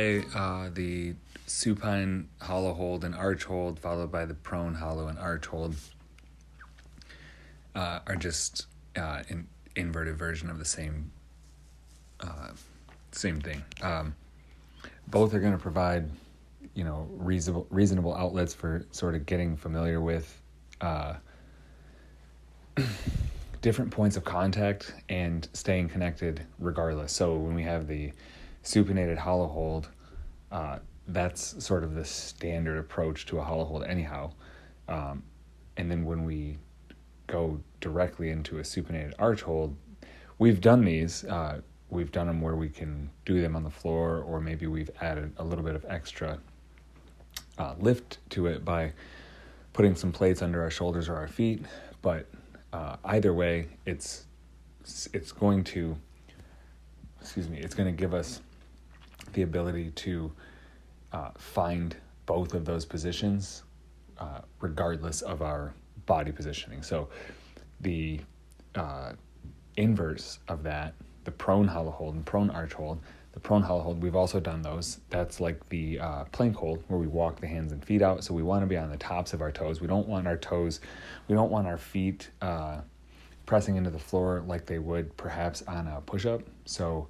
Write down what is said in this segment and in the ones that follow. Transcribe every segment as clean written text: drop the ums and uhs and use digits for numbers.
day, the supine hollow hold and arch hold, followed by the prone hollow and arch hold, are just an inverted version of the same thing. Both are going to provide, reasonable outlets for sort of getting familiar with different points of contact and staying connected regardless. So when we have the supinated hollow hold, that's sort of the standard approach to a hollow hold anyhow. And then when we go directly into a supinated arch hold, we've done these. We've done them where we can do them on the floor, or maybe we've added a little bit of extra lift to it by putting some plates under our shoulders or our feet. But either way, it's going to give us the ability to find both of those positions regardless of our body positioning. So the inverse of that, the prone hollow hold and prone arch hold, the prone hollow hold, we've also done those. That's like the plank hold where we walk the hands and feet out. So we want to be on the tops of our toes. We don't want our feet pressing into the floor like they would perhaps on a push-up. So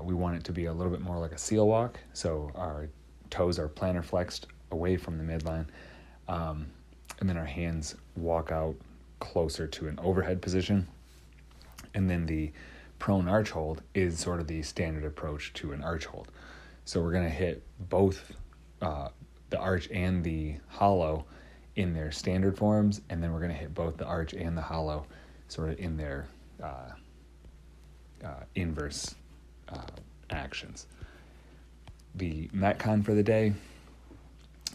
we want it to be a little bit more like a seal walk. So our toes are plantar flexed away from the midline. And then our hands walk out closer to an overhead position. And then the prone arch hold is sort of the standard approach to an arch hold. So we're going to hit both the arch and the hollow in their standard forms, and then we're going to hit both the arch and the hollow sort of in their inverse actions. The Metcon for the day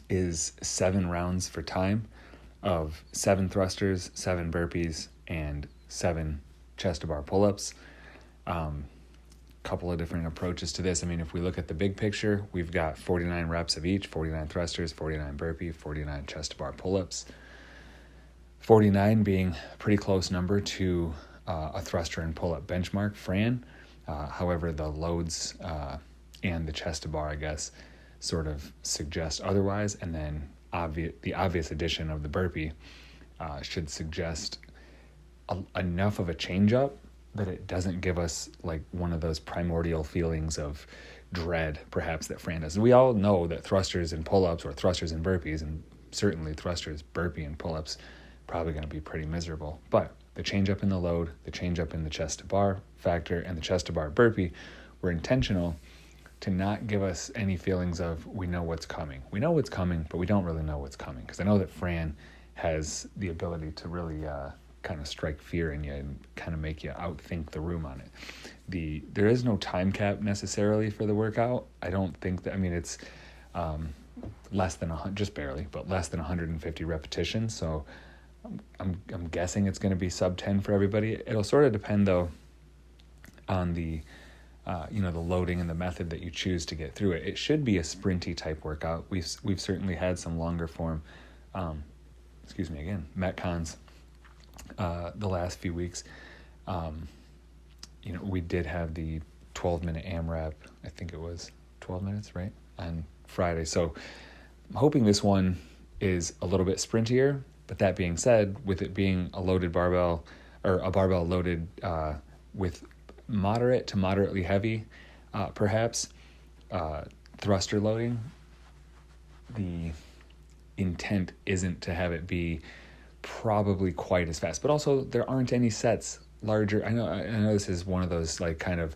is 7 rounds for time of 7 thrusters, 7 burpees, and 7 chest to bar pull-ups. Couple of different approaches to this. I mean, if we look at the big picture, we've got 49 reps of each, 49 thrusters, 49 burpee, 49 chest to bar pull-ups. 49 being a pretty close number to a thruster and pull-up benchmark, Fran. However, the loads and the chest to bar, I guess, sort of suggest otherwise. And then the obvious addition of the burpee should suggest enough of a change-up that it doesn't give us like one of those primordial feelings of dread, perhaps, that Fran does. We all know that thrusters and pull-ups, or thrusters and burpees, and certainly thrusters, burpee, and pull-ups, probably going to be pretty miserable. But the change-up in the load, the change-up in the chest to bar factor, and the chest to bar burpee were intentional to not give us any feelings of we know what's coming. We know what's coming, but we don't really know what's coming. Because I know that Fran has the ability to really kind of strike fear in you and kind of make you outthink the room on it. There is no time cap necessarily for the workout. I don't think that, I mean, it's less than just barely, but less than 150 repetitions. So I'm guessing it's going to be sub 10 for everybody. It'll sort of depend though on the the loading and the method that you choose to get through it. It should be a sprinty type workout. We've certainly had some longer form, Metcons the last few weeks. We did have the 12-minute AMRAP. I think it was 12 minutes, right, on Friday. So I'm hoping this one is a little bit sprintier. But that being said, with it being a loaded barbell, or a barbell loaded with moderate to moderately heavy, perhaps, thruster loading, the intent isn't to have it be probably quite as fast. But also, there aren't any sets larger. I know this is one of those like kind of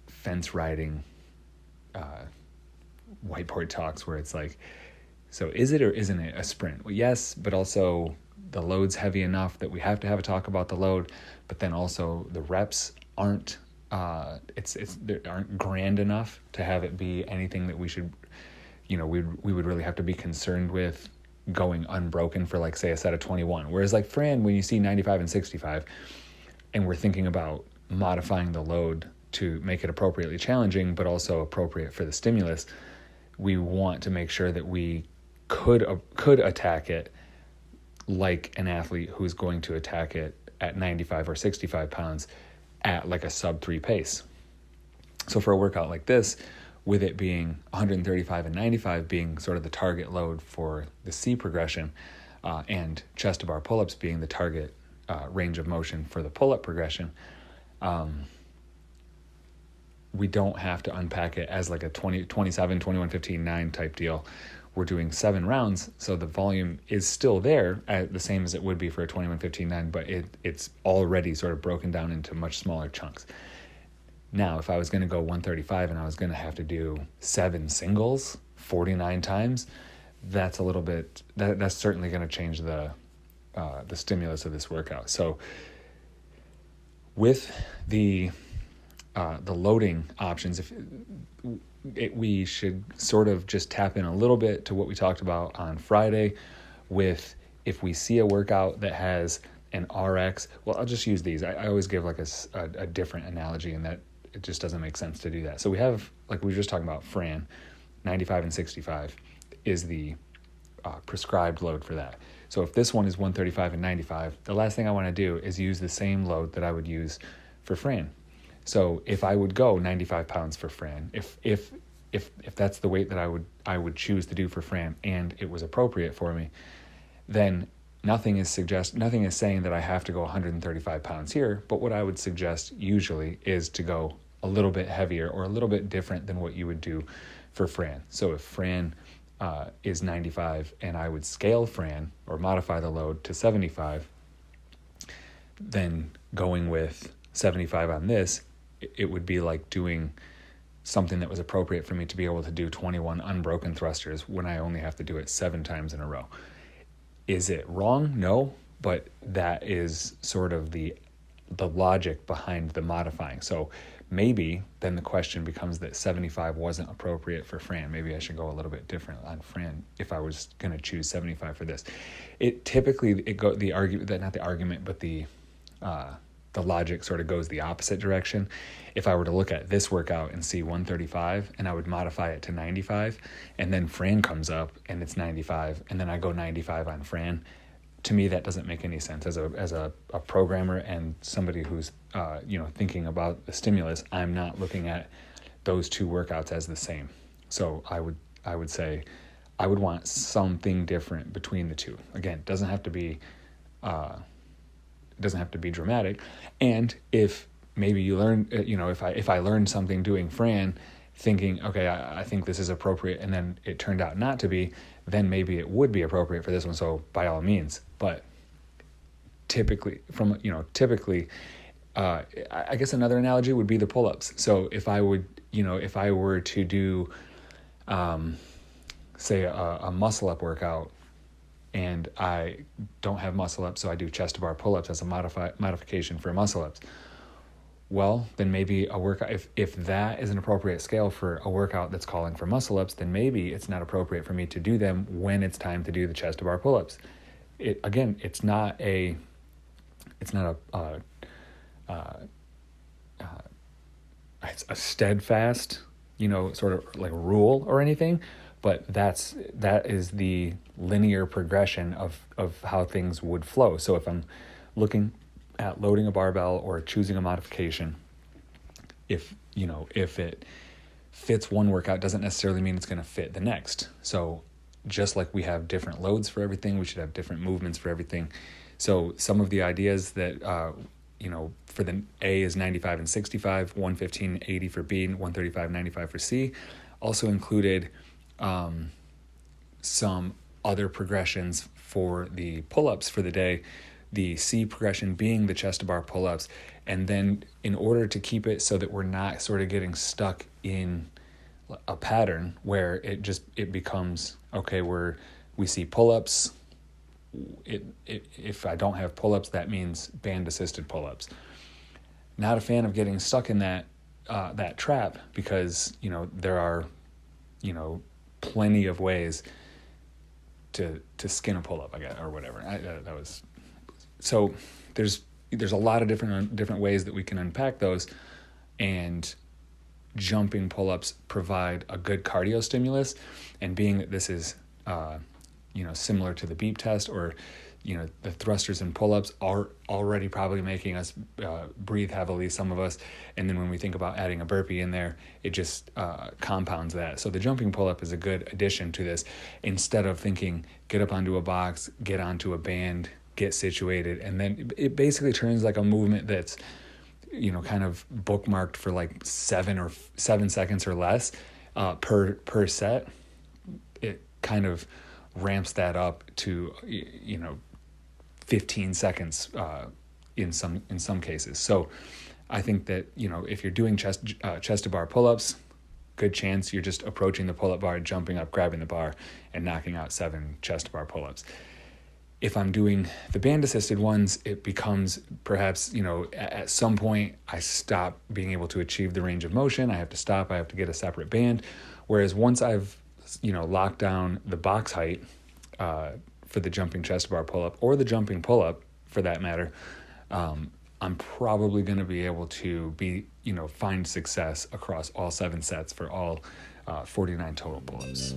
fence riding whiteboard talks where it's like, so is it or isn't it a sprint? Well, yes, but also the load's heavy enough that we have to have a talk about the load, but then also the reps aren't aren't grand enough to have it be anything that we should, we would really have to be concerned with going unbroken for, like, say, a set of 21. Whereas like Fran, when you see 95 and 65 and we're thinking about modifying the load to make it appropriately challenging but also appropriate for the stimulus, we want to make sure that we could attack it like an athlete who's going to attack it at 95 or 65 pounds at like a sub 3 pace. So for a workout like this, with it being 135 and 95 being sort of the target load for the C progression, and chest to bar pull-ups being the target range of motion for the pull-up progression, we don't have to unpack it as like a 27, 21, 15, 9 type deal. We're doing 7 rounds, so the volume is still there, the same as it would be for a 21, 15, 9, but it's already sort of broken down into much smaller chunks. Now, if I was going to go 135 and I was going to have to do 7 singles 49 times, that's a little bit, that's certainly going to change the stimulus of this workout. So with the loading options, we should sort of just tap in a little bit to what we talked about on Friday with, if we see a workout that has an RX, well, I'll just use these. I always give like a different analogy in that it just doesn't make sense to do that. So we have, like we were just talking about, Fran, 95 and 65 is the prescribed load for that. So if this one is 135 and 95, the last thing I want to do is use the same load that I would use for Fran. So if I would go 95 pounds for Fran, if that's the weight that I would choose to do for Fran and it was appropriate for me, then nothing is saying that I have to go 135 pounds here, but what I would suggest usually is to go a little bit heavier or a little bit different than what you would do for Fran. So if Fran is 95 and I would scale Fran or modify the load to 75, then going with 75 on this, it would be like doing something that was appropriate for me to be able to do 21 unbroken thrusters when I only have to do it 7 times in a row. Is it wrong? No, but that is sort of the logic behind the modifying. So maybe then the question becomes that 75 wasn't appropriate for Fran. Maybe I should go a little bit different on Fran if I was going to choose 75 for this. The logic sort of goes the opposite direction. If I were to look at this workout and see 135 and I would modify it to 95, and then Fran comes up and it's 95, and then I go 95 on Fran, to me that doesn't make any sense. As a programmer and somebody who's thinking about the stimulus, I'm not looking at those two workouts as the same. So I would say I would want something different between the two. Again, it doesn't have to be dramatic. And if maybe you learn, if I learned something doing Fran, thinking, okay, I think this is appropriate, and then it turned out not to be, then maybe it would be appropriate for this one. So by all means, but typically, I guess another analogy would be the pull-ups. So if I were to do, say a muscle up workout, and I don't have muscle ups, so I do chest to bar pull-ups as a modification for muscle ups. Well, then maybe a workout, if that is an appropriate scale for a workout that's calling for muscle ups, then maybe it's not appropriate for me to do them when it's time to do the chest to bar pull-ups. It's not a steadfast, sort of like rule or anything. But that is the linear progression of how things would flow. So if I'm looking at loading a barbell or choosing a modification, if it fits one workout, doesn't necessarily mean it's going to fit the next. So just like we have different loads for everything, we should have different movements for everything. So some of the ideas that, for the A is 95 and 65, 115, 80 for B, 135, 95 for C, also included some other progressions for the pull-ups for the day, the C progression being the chest to bar pull-ups. And then in order to keep it so that we're not sort of getting stuck in a pattern where it becomes, okay, we see pull-ups. If I don't have pull-ups, that means band assisted pull-ups. Not a fan of getting stuck in that trap, because, there are, plenty of ways to skin a pull-up, I guess, or whatever. So there's a lot of different ways that we can unpack those, and jumping pull-ups provide a good cardio stimulus. And being that this is similar to the beep test, or the thrusters and pull-ups are already probably making us breathe heavily, some of us. And then when we think about adding a burpee in there, it just compounds that. So the jumping pull-up is a good addition to this. Instead of thinking, get up onto a box, get onto a band, get situated, and then it basically turns like a movement that's, kind of bookmarked for like 7 seconds or less per set. It kind of ramps that up to 15 seconds in some cases. So I think that if you're doing chest to bar pull-ups, good chance you're just approaching the pull-up bar, jumping up, grabbing the bar, and knocking out 7 chest to bar pull-ups. If I'm doing the band assisted ones, it becomes perhaps, at some point I stop being able to achieve the range of motion. I have to stop. I have to get a separate band. Whereas once I've, locked down the box height for the jumping chest bar pull-up, or the jumping pull-up for that matter, I'm probably going to be able to find success across all 7 sets for all 49 total pull-ups.